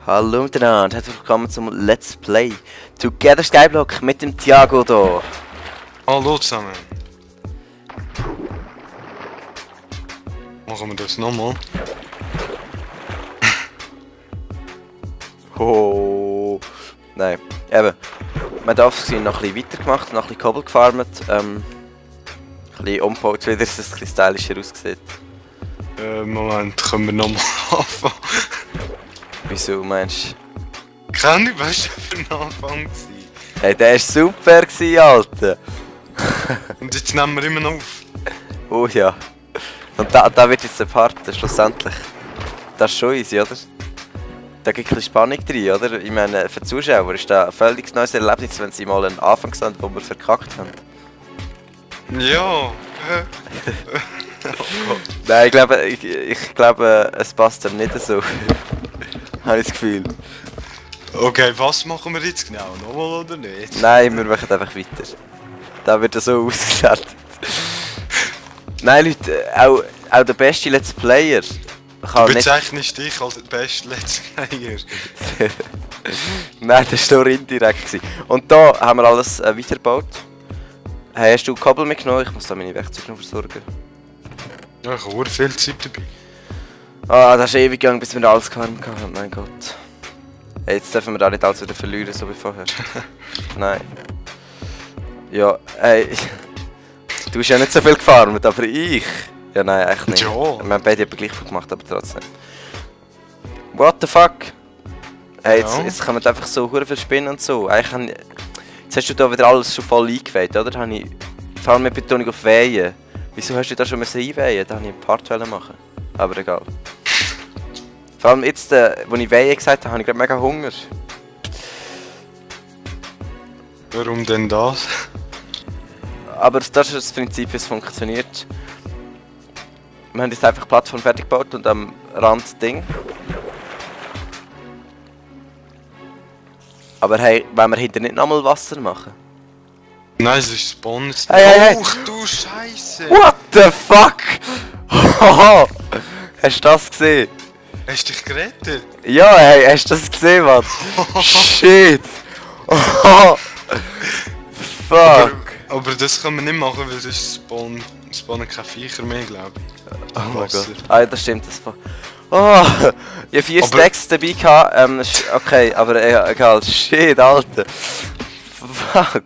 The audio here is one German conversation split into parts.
Hallo miteinander, herzlich willkommen zum Let's Play Together Skyblock mit dem Thiago hier. Hallo zusammen. Machen wir das nochmal? Oh, nein, eben. Man darf es noch ein bisschen weitergemacht, noch ein bisschen Kobbel gefarmt, ein bisschen umgebaut, wieder, dass es ein bisschen stylischer aussieht. Moment, können wir nochmal anfangen? Wieso meinst du? Kann ich, weißt du, für den Anfang gewesen? Hey, der war super, Alter! Und jetzt nehmen wir immer noch auf. Oh ja. Und da wird jetzt der Part, schlussendlich. Das ist schon easy, oder? Da gibt ein bisschen Spannung drin, oder? Ich meine, für die Zuschauer ist das ein völlig neues Erlebnis, wenn sie mal einen Anfang sehen, wo wir verkackt haben. Ja. Nein, ich glaube, es passt dann nicht so. Habe ich das Gefühl. Okay, was machen wir jetzt genau? Nochmal oder nicht? Nein, wir machen einfach weiter. Da wird er so ausgestattet. Nein, Leute, auch der beste Let's Player kann Du nicht... bezeichnest dich als der beste Let's Player. Nein, das war nur indirekt gewesen. Und da haben wir alles weitergebaut. Hey, hast du Kabel mitgenommen? Ich muss da meine Werkzeuge noch versorgen. Ja, ich habe viel Zeit dabei. Ah, das ist ewig gegangen, bis wir alles gefarmt haben. Mein Gott. Hey, jetzt dürfen wir da nicht alles wieder verlieren, so wie vorher. Nein. Ja, hey. Du hast ja nicht so viel gefarmt, aber ich... Ja, nein, echt nicht. Ja. Wir haben beide aber gleich viel gemacht, aber trotzdem. What the fuck? Hey, jetzt kann man einfach so hure viel spinnen und so. Eigentlich jetzt hast du da wieder alles schon voll eingeweiht, oder? Da habe ich vor allem mit Betonung auf Wehen. Wieso hast du da schon einweihen? Da wollte ich einen Part machen. Aber egal. Vor allem jetzt, wo ich Wehen gesagt habe ich gerade mega Hunger. Warum denn das? Aber das ist das Prinzip, wie es funktioniert. Wir haben jetzt einfach die Plattform fertig gebaut und am Rand Ding. Aber hey, wollen wir hinter nicht nochmal Wasser machen? Nein, es ist Spawn. Hey. Oh, du Scheiße! What the fuck? Hast du das gesehen? Hast du dich gerettet? Ja, hey, hast du das gesehen, Mann? Shit! Fuck! Aber das kann man nicht machen, weil sonst spawnen keine Viecher mehr, glaube ich. Oh mein Gott. Ah, das stimmt. Das oh! Ich hatte 4 Stacks dabei gehabt. Okay, aber egal. Shit, Alter. Fuck!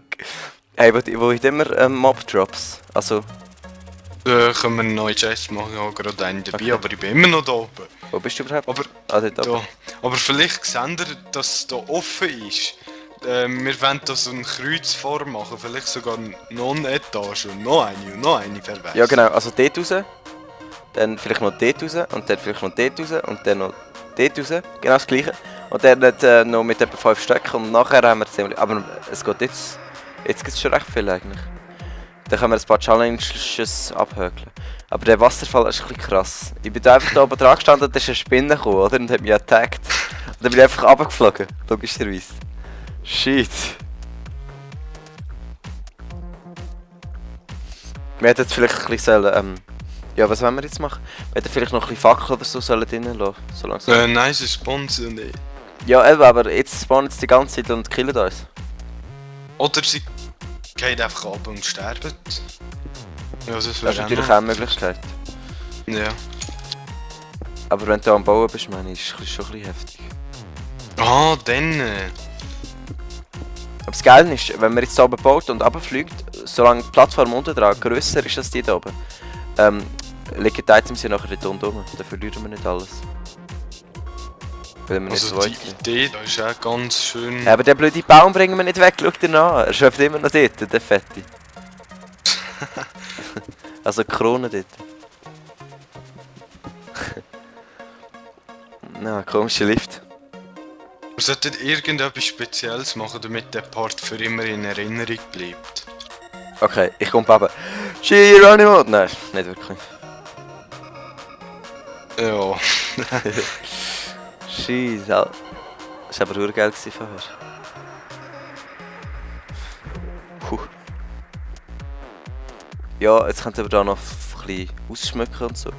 Hey, wo ich immer Mob-Drops? Also... Können wir eine neue Chest machen, ich habe gerade einen dabei, okay. Aber ich bin immer noch da oben. Wo bist du überhaupt? Aber, dort oben. Aber vielleicht sehen ihr, dass es hier offen ist. Wir wollen da so eine Kreuzform machen, vielleicht sogar noch eine Etage und noch eine verwechseln. Ja genau, also dort raus, dann vielleicht noch dort raus und dann vielleicht noch dort raus und dann noch dort raus, genau das gleiche. Und dann noch mit etwa 5 Stück und nachher haben wir ziemlich... Aber es geht jetzt gibt es schon recht viel eigentlich. Dann können wir ein paar Challenges abhökeln. Aber der Wasserfall ist ein bisschen krass. Ich bin da einfach da oben dran gestanden und da ist eine Spinne gekommen, oder? Und hat mich attackt. Und dann bin ich einfach runtergeflogen, logischerweise. Shit. Wir hätten jetzt vielleicht ein bisschen sollen, ja, was wollen wir jetzt machen? Wir hätten vielleicht noch ein bisschen Fackel oder so sollen drinnen lassen, so langsam. Nein, sie spawnen nicht. Ja, eben, aber jetzt spawnen sie die ganze Zeit und killen uns. Oder sie gehen einfach ab und sterben. Ja, das ist natürlich auch eine Möglichkeit. Ja. Aber wenn du am Bauen bist, meine ich, ist es schon ein bisschen heftig. Ah, dann... Aber das Geile ist, wenn man jetzt hier oben baut und runterfliegt, solange die Plattform unten dran grösser ist als die hier oben, liegen die Items ja nachher dort unten rum. Dann verlieren wir nicht alles. Weil wir nicht also so die Idee da ist auch ganz schön... Ja, aber den blöden Baum bringen wir nicht weg, schau dir an. Er schöpft immer noch dort, der Fette. Also die Krone dort. Na, komischer Lift. Wir sollten irgendetwas Spezielles machen, damit der Part für immer in Erinnerung bleibt. Okay, ich komme runter. Geronimo! Nein, nicht wirklich. Ja. Scheiße, das war aber sehr geil vorher. Ja, jetzt könnten wir da noch ein bisschen ausschmücken und so.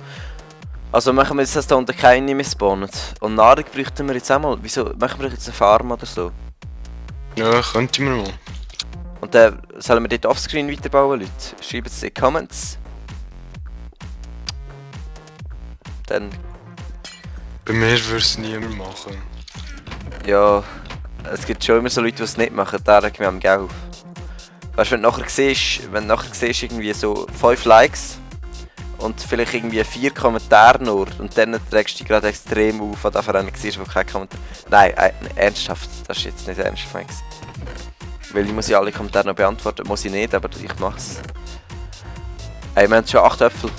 Also machen wir jetzt, dass da unten keine mehr spawnen. Und Nahrung bräuchten wir jetzt auch mal. Wieso machen wir jetzt eine Farm oder so? Ja, könnte man mal. Und dann sollen wir dort offscreen weiterbauen, Leute? Schreibt es in die Comments. Dann, Bei mir würde es niemand machen. ja, es gibt schon immer so Leute, die es nicht machen, da regt mich am Geld auf. Weißt du, wenn du nachher siehst, irgendwie so 5 Likes und vielleicht irgendwie 4 Kommentare nur und dann regst du dich gerade extrem auf, an der einen siehst, wo kein Kommentar... Nein, ernsthaft, das ist jetzt nicht ernst gemeint. Weil ich muss ja alle Kommentare noch beantworten, muss ich nicht, aber ich mach's. Ey, wir haben schon 8 Äpfel.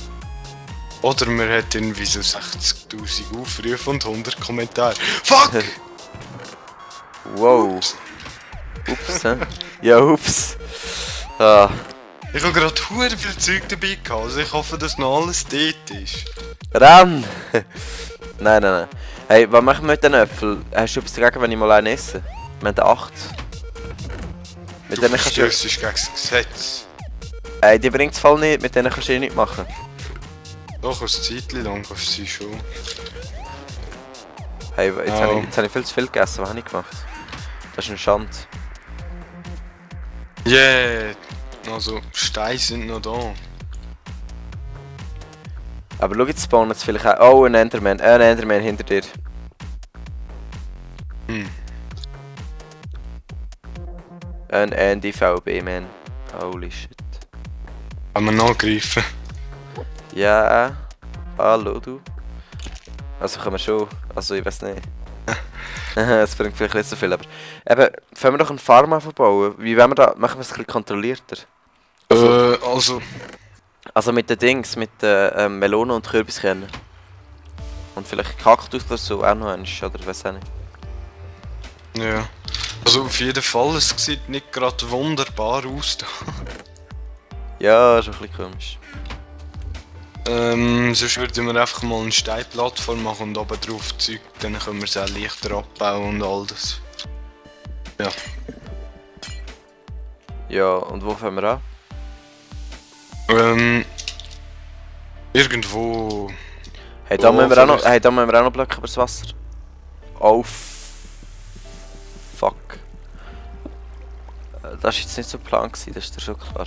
Oder man hat irgendwie so 60.000 Aufrufe und 100 Kommentare. Fuck! Wow. Ups, hä? Ja, ups. Ah. Ich habe gerade hure viel Zeug dabei gehabt, also ich hoffe, dass noch alles dort ist. Ran! Nein. Hey, was machen wir mit den Äpfeln? Hast du etwas dagegen, wenn ich mal einen esse? Wir haben 8. Mit Du denen kannst du... verstößt gegen das Gesetz. Ey, die bringt's voll nicht, mit denen kannst du nichts machen. Doch, ein Zeitchen lang kannst du sie schon. Hey, jetzt hab ich viel zu viel gegessen, was habe ich gemacht? Das ist eine Schande. Yeah! Also, Steine sind noch da. Aber schau, jetzt spawnen jetzt vielleicht auch... Oh, ein Enderman hinter dir. Ein NDVB-Man. Holy shit. Kann man nachgreifen? Ja, hallo du. Also können wir schon, also ich weiß nicht. Es bringt vielleicht nicht so viel, aber... Eben, fangen wir doch eine Farm aufbauen. Wie wollen wir da... Machen wir es ein bisschen kontrollierter? Also mit den Dings, mit den Melonen und Kürbiskernen. Und vielleicht Kaktus oder so auch noch eins, oder weiß auch nicht. Ja. Also auf jeden Fall, es sieht nicht gerade wunderbar aus da. Ja, ist ein bisschen komisch. Sonst würden wir einfach mal eine Steinplattform machen und oben drauf Zeug, dann können wir es auch leichter abbauen und all das. Ja. Ja, und wo fangen wir an? Irgendwo... Hey, da Oh, müssen wir auch noch, vielleicht. da müssen wir auch noch Blöcke übers Wasser. Oh, fuck. Das war jetzt nicht so Plan gewesen, das ist dir schon klar.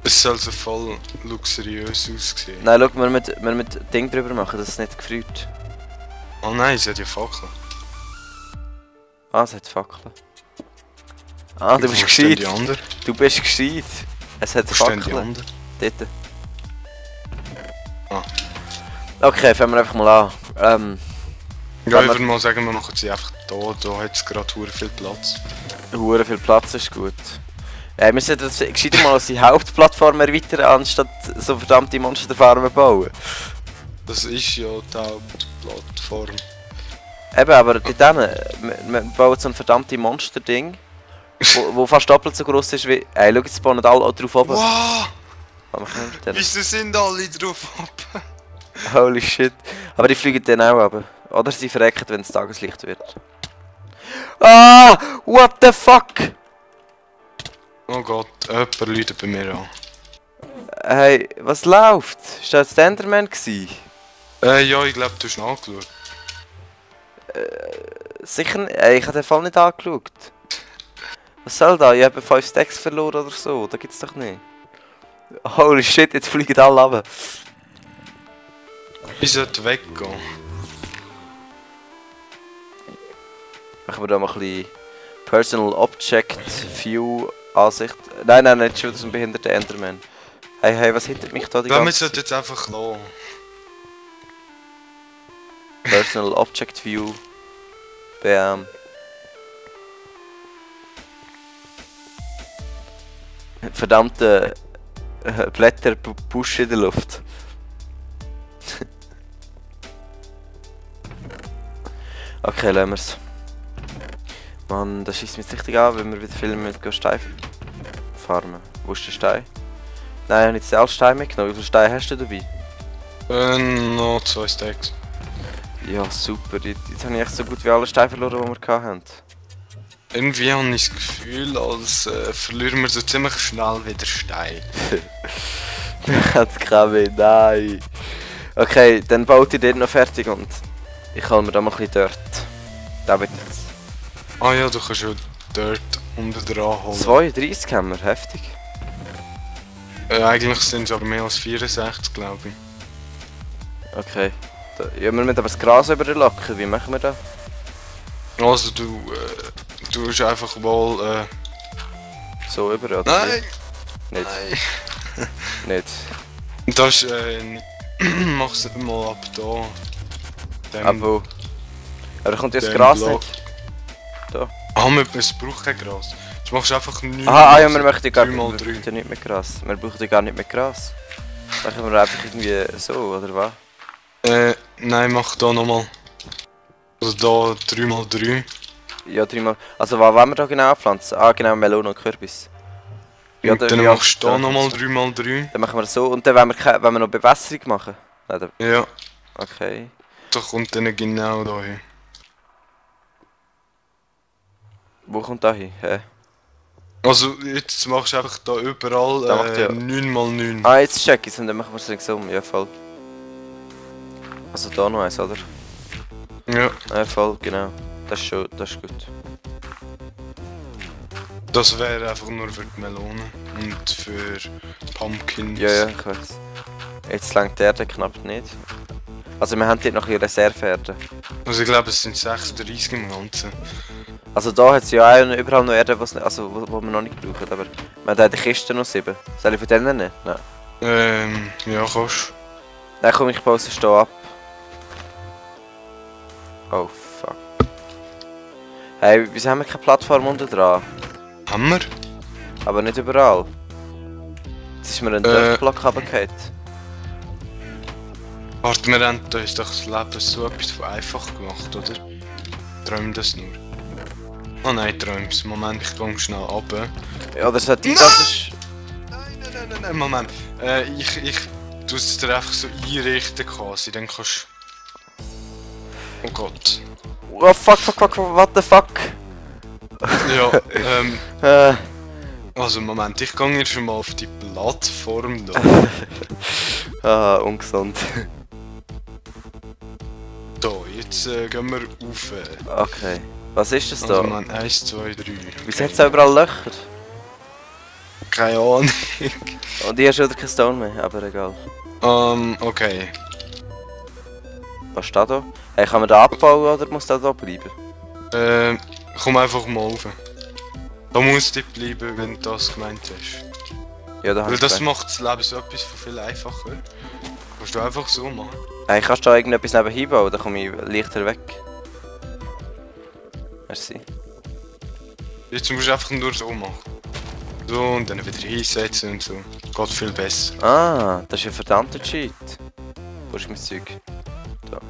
Es soll so voll luxuriös aussehen. Nein, schau, wir müssen Ding drüber machen, dass es nicht gefriert. Oh nein, es hat ja Fackeln. Ah, es hat Fackeln. Ah, du bist gescheit. Die anderen? Du bist gescheit. Es hat Wo stehen die Fackeln. anderen? Dort. Ah. Okay, fangen wir einfach mal an. Ja, ich würde mal sagen, wir machen sie einfach da. Da hat es gerade hure viel Platz. Hure viel Platz ist gut. Wir sollten das gescheiter mal unsere Hauptplattform erweitern, anstatt so verdammte Monsterfarmen bauen. Das ist ja die Hauptplattform. Eben, aber dort wir bauen so ein verdammtes Monster-Ding, wo fast doppelt so groß ist wie... Ey, schau, jetzt spawnen alle auch drauf oben. Wow! Was machen wir mit denen? Wieso sind alle drauf ab? Holy shit. Aber die fliegen dann auch runter. Oder sie verrecken, wenn es Tageslicht wird. Ah! What the fuck? Oh Gott, jemand läutet bei mir an. Hey, was läuft? Ist das der Enderman gsi? Ja, ich glaube, du hast nachgeschaut. Sicher nicht. Ey, ich habe den Fall nicht angeschaut. Was soll da? Ich habe 5 Stacks verloren oder so. Da gibt's doch nicht. Holy shit, jetzt fliegen alle runter. Ich sollte weggehen. Machen wir da mal ein bisschen Personal Object View Ansicht. Nein, nicht schon das ist ein behinderter Enderman. Hey, was hindert mich da die Ich glaube, wir ganze sollten jetzt einfach lassen. Personal Object View. Bam. Verdammte Blätter pushen in der Luft. Okay, lassen wir's. Mann, das schießt mich jetzt richtig an, wenn wir wieder viel mit Stein farmen. Wo ist der Stein? Nein, ich habe jetzt alle Steine mitgenommen. Wie viele Steine hast du dabei? Noch 2 Stacks. Ja, super. Jetzt habe ich echt so gut wie alle Steine verloren, die wir hatten. Irgendwie habe ich das Gefühl, als verlieren wir so ziemlich schnell wieder Stein. Hat keine, nein. Okay, dann baut ihr dort noch fertig und ich hol mir da mal ein bisschen Dirt. Da wird jetzt. Ah ja, du kannst ja dort unten dran holen. 32 haben wir, heftig. Eigentlich sind es aber mehr als 64, glaube ich. Okay. Ja, wir müssen aber das Gras überlocken, wie machen wir das? Also du tust einfach mal... So über, oder? Nein! Nicht. Nein! Nicht. Das ist mach's mal ab da. Dem, Aber wo? Aber da kommt ja das dem Gras Block. nicht. Es braucht kein Gras. Du machst einfach 9 Aha, ja, wir möchten gar 3 wir mal 3. brauchen ja nicht mehr Gras. Wir brauchen ja gar nicht mehr Gras. Machen wir einfach irgendwie so, oder was? Nein, mach da nochmal. Also da 3 mal 3. Ja, dreimal. Also was wollen wir da genau pflanzen? Ah, genau, Melone und Kürbis. Ja, Und dann ja, machst du da nochmal 3 mal 3. Dann machen wir das so und dann wollen wir noch Bewässerung machen. Oder? Ja, Okay. da kommt dann genau da hin. Wo kommt da hin? Hä? Also jetzt machst du einfach da überall Da macht ja- 9 mal 9. Ah, jetzt check ich und dann machen wir es ringsum. Ja, voll. Also da noch eins, oder? Ja, Ja, voll, genau. Das ist gut. das wäre einfach nur für die Melone und für Pumpkins. Ja, ich weiß. Jetzt langt der knapp nicht. Also wir haben dort noch ein bisschen Reserveerde. Also ich glaube es sind 36 im Ganzen. Also da hat es ja auch überall noch Erde, wo wir noch nicht brauchen, aber wir haben in der Kiste noch 7. Soll ich von denen nehmen? Nein. Ja kannst. Nein, komm, ich baue es hier ab. Oh fuck. Hey, wieso haben wir keine Plattform unten dran? Haben wir? Aber nicht überall. Jetzt ist mir ein Dirtblock runtergefallen. Warte, wir haben uns doch das Leben so etwas von einfach gemacht, oder? Träum das nur. Oh nein, träum's. Moment, ich gehe schnell runter. Ja, oder sollte ich Nein! das ist... Nein, Moment. Ich tue es dir einfach so einrichten quasi, dann kannst oh Gott. Oh fuck, what the fuck? Ja, also Moment, ich gehe jetzt schon mal auf die Plattform da. Ah, ungesund. So, jetzt gehen wir rauf. Okay. Was ist das Also da? Moment, 1, 2, 3. Wieso hat es da überall Löcher? Keine Ahnung. Und ich habe schon wieder kein Stone mehr, aber egal. Okay. Was steht da? Hey, kann man da abbauen oder muss das da bleiben? Komm einfach mal rauf. Da musst du bleiben, wenn du das gemeint hast. Ja, da habe Weil ich das recht. macht das Leben so etwas von viel einfacher. Kannst du einfach so machen. Hey, kannst du da irgendetwas nebenhin bauen? Dann komme ich leichter weg. Merci. Jetzt musst du einfach nur so machen. So und dann wieder hinsetzen und so. Geht viel besser. Ah, das ist ein verdammter Cheat. Wo ist mein Zeug? Da.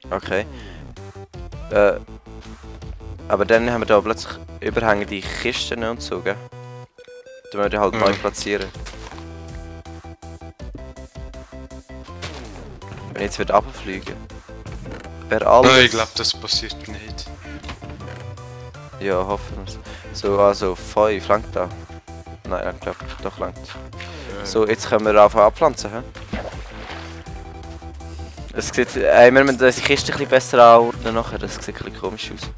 Okay. Aber dann haben wir da plötzlich überhängende Kisten und so, gell? Da müssen wir halt neu platzieren. Wenn ich jetzt wieder runterfliegen. Wäre alles... Nein, ich glaube, das passiert nicht. Ja, hoffen wir's. So, also 5, langt da? Nein, ich glaube, doch langt. So, jetzt können wir anfangen abpflanzen, hä? Es sieht, wir müssen unsere Kiste ein bisschen besser anordnen nachher, das sieht ein bisschen komisch aus.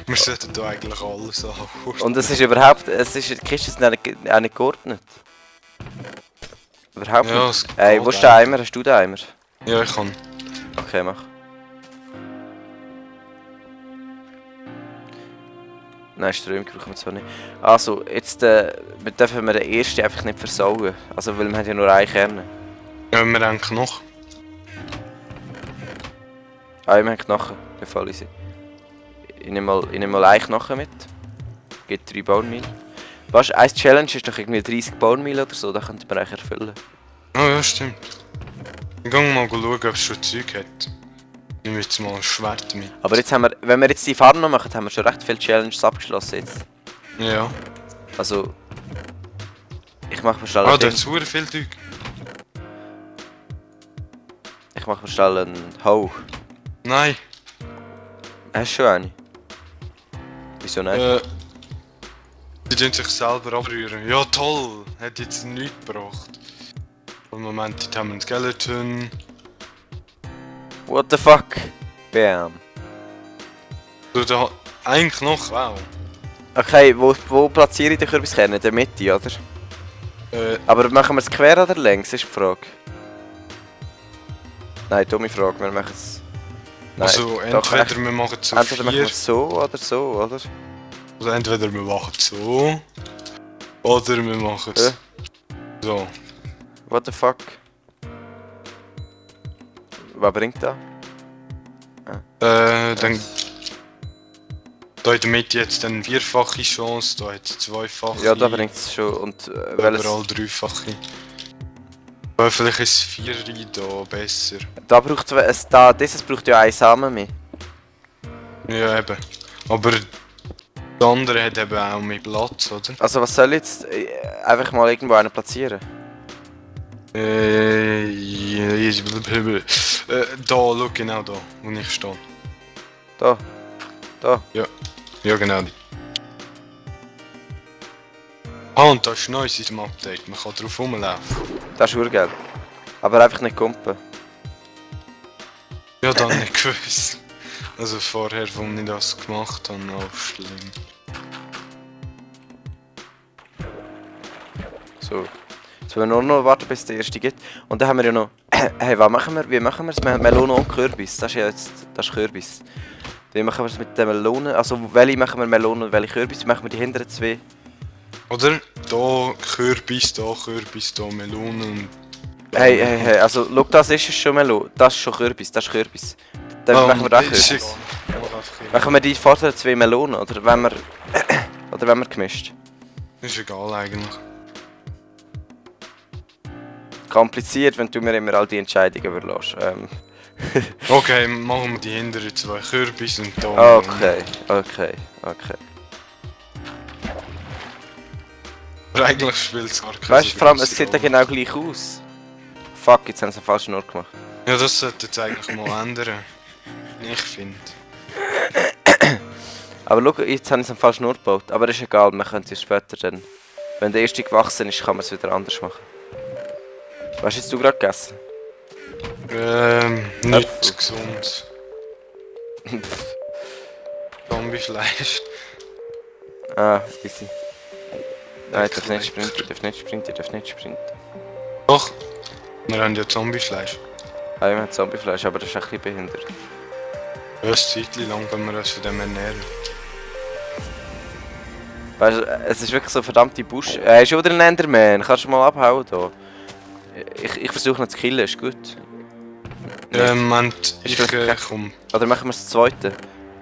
Wir sollten da eigentlich alles anholen. Und es ist überhaupt, die Kisten sind auch nicht geordnet. Überhaupt Ja, nicht. es Ey, geht wo ist der eigentlich. Eimer? Hast du den Eimer? Ja, ich kann. Okay, mach. Nein, Ströme brauchen wir zwar nicht. Also, jetzt dürfen wir den ersten einfach nicht versauen. Also, weil wir haben ja nur einen Kern. Ja, wir haben Knochen. Ah, wir haben Knochen. Gefallen sie. Ich nehme mal einen Knochen mit. Gibt 3 Bone Meal. Weißt du, eine Challenge ist doch irgendwie 30 Bone Meal oder so, da könnte man eigentlich erfüllen. Oh ja, stimmt. Ich gehe mal schauen, ob es schon Zeug hat. Ich nehme jetzt mal ein Schwert mit. Aber jetzt haben wir, wenn wir jetzt die Farben noch machen, haben wir schon recht viele Challenges abgeschlossen jetzt. Ja. Also... Ich mache mir schnell Ah, ein da Ding. hat super viel Zeug. Ich mache mir schnell einen Hoe. Nein. Hast du schon eine? Wieso nicht? Die tun sich selber abrühren. Ja toll! Hat jetzt nichts gebracht. Im Moment dort haben wir einen Skeleton. What the fuck? Bam. So, da eigentlich noch, wow. Okay, wo platziere ich den Kürbiskern? In der Mitte, oder? Aber machen wir es quer oder längs, ist die Frage. Nein, dumme Frage, wir machen es... Nein, Also entweder wir machen es so entweder machen wir 4. es so, oder? Also entweder wir machen es so. Oder wir machen es so. What the fuck? Was bringt das? Dann... Da in der Mitte jetzt eine vierfache Chance, da hat es zweifache. Ja, da bringt es schon. Und welches... Überall dreifache. Aber vielleicht ist 4 da besser. Da braucht es... Da, dieses braucht ja einen Samen mehr. Ja eben. Aber der andere hat eben auch mehr Platz, oder? Also was soll ich jetzt? Einfach mal irgendwo einen platzieren? Da, schau genau da, wo ich stehe. Da. Da. Ja genau. Ah, und das ist neu in diesem Update, man kann drauf rumlaufen. Das ist urgeil. Aber einfach nicht kumpen. Ja, dann nicht gewusst. Also vorher, als ich das gemacht habe, auch schlimm. So. Jetzt wollen wir nur noch warten, bis der erste geht. Und dann haben wir ja noch... Hey, was machen wir? Wie machen wir es? Melone und Kürbis. Das ist ja jetzt... Das ist Kürbis. Wie machen wir es mit den Melonen? Also, welche machen wir Melonen und welche Kürbis? Machen wir die hinteren zwei? Oder? Da Kürbis, da Melonen und... Hey, also, schau, das ist schon Melone. Das ist schon Kürbis, das ist Kürbis. Dann machen wir da Kürbis. Machen wir die vorderen zwei Melonen, oder wenn wir... oder wenn wir gemischt? Ist egal eigentlich. Kompliziert, wenn du mir immer all die Entscheidungen überlässt. Okay, machen wir die hinteren zwei Kürbis und da... Okay. Aber eigentlich spielt es gar keine Weißt du, vor allem, es grosse sieht ja Rolle. genau gleich aus. Fuck, jetzt haben sie einen falschen Ort gemacht. Ja, das sollte jetzt eigentlich mal ändern. Ich finde. Aber schau, jetzt haben sie einen falschen Ort gebaut. Aber ist egal, wir können es später dann... Wenn der erste gewachsen ist, kann man es wieder anders machen. Was hast du gerade gegessen? Nicht gesund. Zombiefleisch. Ah, easy. Nein, darf nicht sprinten. Doch, wir haben ja Zombiefleisch. Ah, wir haben Zombiefleisch, aber das ist ein bisschen behindert. Ja, ein Zeitchen lang können wir uns von dem ernähren. Weißt du, es ist wirklich so verdammte Busch. Ist wieder ein Enderman, kannst du mal abhauen da? Ich versuche ihn zu killen, ist gut. Moment, ich komm. Oder machen wir es zweite?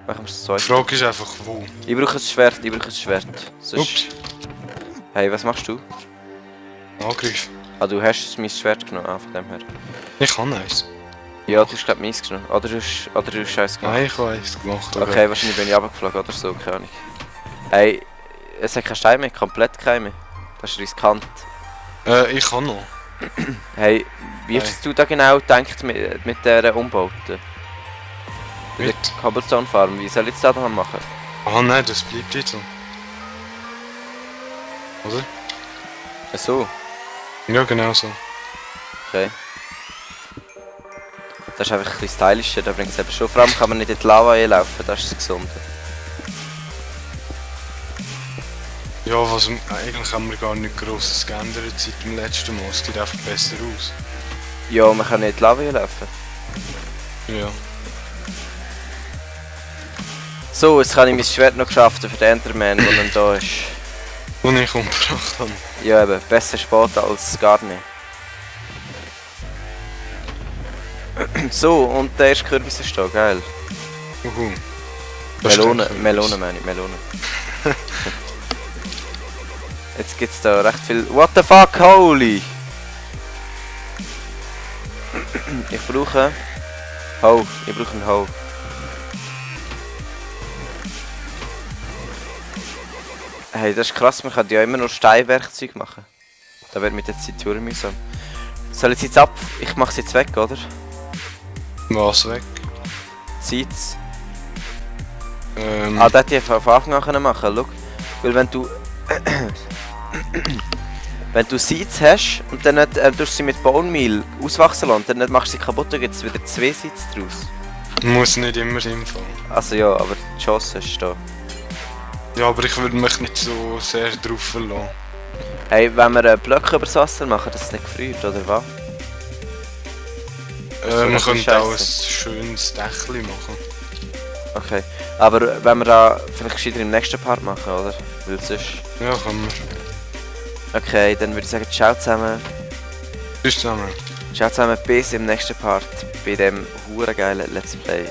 Die Frage ist einfach wo. Ich brauche ein Schwert, Sonst... Ups. Hey, was machst du? Angriff. Ah, du hast mein Schwert genommen, von dem her. Ich habe eins. Ja, du hast glaube meins genommen. Oder du hast eins gemacht. Nein, ich habe eins gemacht. Okay, wahrscheinlich bin ich runtergeflogen oder so, keine Ahnung. Hey, es hat keinen Stein mehr, komplett keinen mehr. Das ist riskant. Ich habe noch. Hey, wie hast du da genau gedacht mit dieser Umbauten? Mit? Der Cobblestone Farm, wie soll ich das da machen? Ah nein, das bleibt jetzt so. Oder? Ach so, Ja, genau so. okay. Das ist einfach ein bisschen stylischer, da bringt es eben schon. Vor allem kann man nicht in die Lava einlaufen, das ist das Gesunde. Ja, eigentlich haben wir gar nicht Grosses geändert seit dem letzten Mal. Es sieht einfach besser aus. Ja, man kann nicht in die Lava einlaufen. Ja. So, jetzt habe ich mein Schwert noch geschafft für den Enderman, der dann da ist. Und ich umgebracht habe. Ja eben, besser spät als gar nicht. So, und der erste Kürbis ist da, geil. Melone meine ich, Melone. Jetzt gibt's da recht viel... What the fuck, holy! Ich brauche... Hoe, ich brauche einen Hoe. Hey, das ist krass, man kann ja immer nur Steinwerkzeug machen. Da wird mit der Zeit sehr mühsam. Soll ich jetzt ab... Ich mach's jetzt weg, oder? Was weg? Zeit. Ah, das hätte ich von Anfang an können machen, schau. Weil wenn du... wenn du Seeds hast und dann nicht, tust du sie mit Bone Meal auswachsen lassen, dann nicht machst du sie kaputt, dann gibt es wieder 2 Seeds draus. Muss nicht immer sinnvoll. Also ja, aber die Chance ist da. Ja, aber ich würde mich nicht so sehr drauf verlassen. Hey, wenn wir Blöcke übers Wasser machen, dass es nicht gefriert, oder was? Wir so können auch ein Scheisse. schönes Dächli machen. Okay. Aber wenn wir da vielleicht gescheiter im nächsten Part machen, oder? Weil sonst... Ja, können wir. Okay, dann würde ich sagen, ciao zusammen. Bis zusammen. Ciao zusammen, bis im nächsten Part bei dem hure geilen Let's Play.